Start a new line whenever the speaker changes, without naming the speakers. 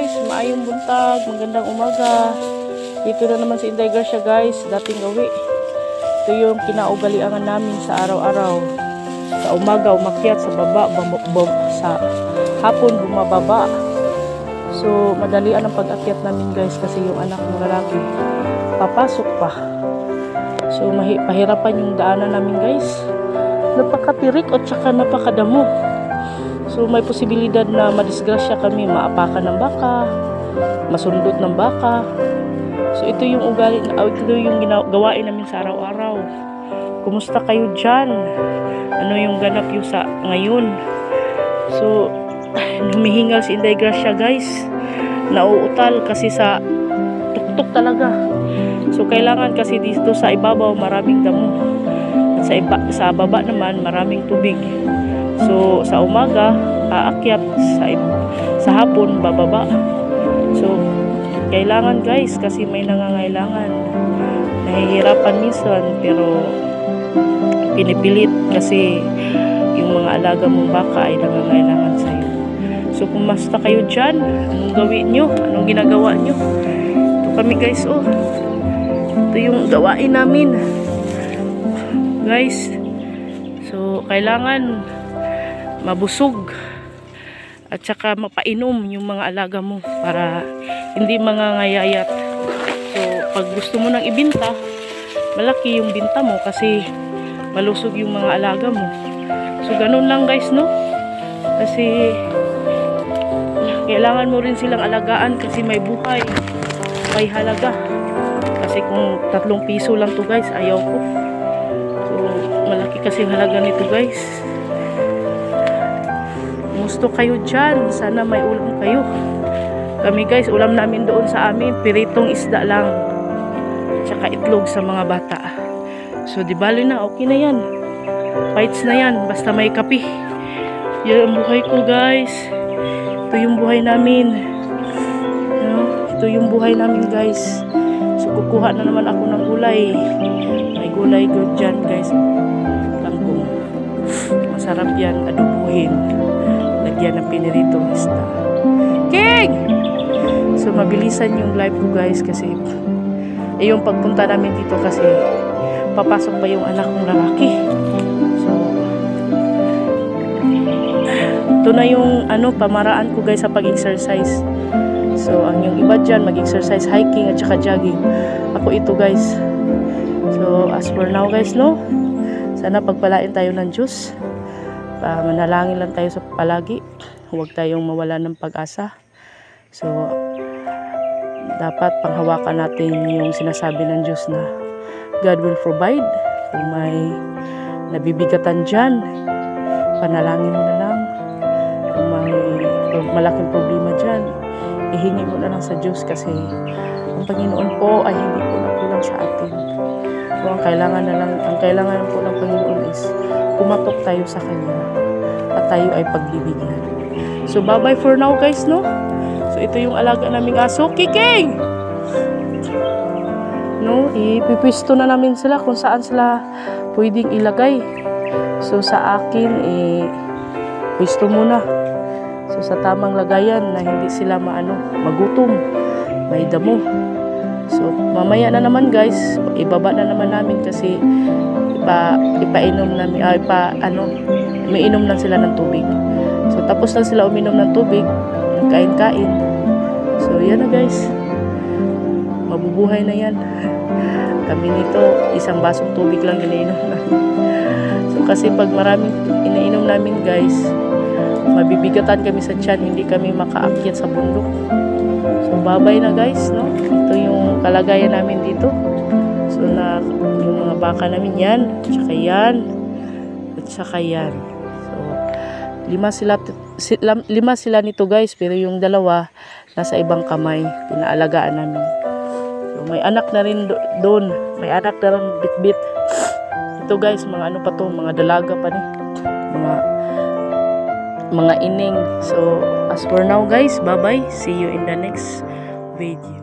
guys, maayong buntag, magandang umaga. Dito na naman si Inday Garcia guys, dating gawi. Ito yung kinaugaliangan namin sa araw-araw. Sa umaga umakyat, sa baba, sa hapon bumababa. So madalian ang pag-akyat namin guys kasi yung anak ng lalaki papasok pa. So pahirapan yung daanan namin guys. Napakatirik at saka napakadamo. So may posibilidad na madisgrasya kami, maapakan ng baka, masundot ng baka. So ito yung ugali, ito yung gawain namin sa araw-araw. Kumusta kayo dyan? Ano yung ganap yung sa ngayon? So humihingal si Inday Garcia guys. Nauutal kasi sa tuktok talaga. So kailangan kasi dito sa ibabaw maraming damo. At sa baba naman maraming tubig. So sa umaga aakyat, sa hapon bababa. So kailangan guys kasi may nangangailangan. Nahihirapan minsan pero pinipilit kasi yung mga alaga mong baka ay nangangailangan sa iyo. So kumusta kayo dyan? Anong gawin nyo? Anong ginagawa nyo? Ito kami guys, oh. Ito yung gawain namin guys. So kailangan mabusog at saka mapainom yung mga alaga mo para hindi mangangayayat. So pag gusto mo nang ibinta, malaki yung binta mo kasi malusog yung mga alaga mo. So ganun lang guys, no? Kasi kailangan mo rin silang alagaan kasi may buhay, may halaga. Kasi kung 3 piso lang to guys, ayaw ko. So malaki kasi halaga nito guys. Gusto kayo dyan, sana may ulam kayo. Kami guys, ulam namin doon sa amin, piritong isda lang tsaka itlog sa mga bata. So di bali na, okay na yan, fights na yan, basta may kape. Yan ang buhay ko guys. Ito yung buhay namin, ito yung buhay namin guys. So kukuha na naman ako ng gulay. May gulay good dyan guys, langkong, masarap yan, adobuhin, lagyan ng piniritong isda. King! So mabilisan yung live ko guys kasi yung pagpunta namin dito kasi papasok pa yung anak kong lalaki. So ito na yung pamaraan ko guys sa pag-exercise. So ang yung iba dyan mag-exercise, hiking at saka jogging. Ako ito guys. So as for now guys, no, sana pagpalain tayo ng Diyos. Manalangin lang tayo sa palagi, huwag tayong mawala ng pag-asa. So dapat panghawakan natin yung sinasabi ng Diyos na God will provide. Kung may nabibigatan dyan, panalangin mo na lang. Kung may malaking problema dyan, ihingi mo na lang sa Diyos kasi ang Panginoon po ay hindi po nakulang sa atin. So ang kailangan po ng Panginoon is kumatok tayo sa Kanya at tayo ay pagbibigyan. So bye bye for now guys, no? So ito yung alaga naming aso, Kiking! No, ipipwisto na namin sila kung saan sila pwedeng ilagay. So sa akin, pwisto muna. So sa tamang lagayan na hindi sila magutom, may damo. So mamaya na naman guys, ibaba na naman namin kasi ipainom namin, may inom lang sila ng tubig. So tapos na sila uminom ng tubig, nagkain-kain. So yan na guys, mabubuhay na yan. Kami nito, isang basong tubig lang iniinom namin. So kasi pag maraming iniinom namin guys, mabibigatan kami sa tiyan, hindi kami makaakyat sa bundok. So babay na guys, no? Ito yung kalagayan namin dito. So yung mga baka namin yan, tsaka yan, at saka yan. So 5 sila nito guys, pero yung 2 nasa ibang kamay, pinaalagaan namin. So may anak na rin doon, may anak na rin bit-bit. Ito guys, mga pa to, mga dalaga pa ni, mga ining. So as for now guys, bye bye, see you in the next video.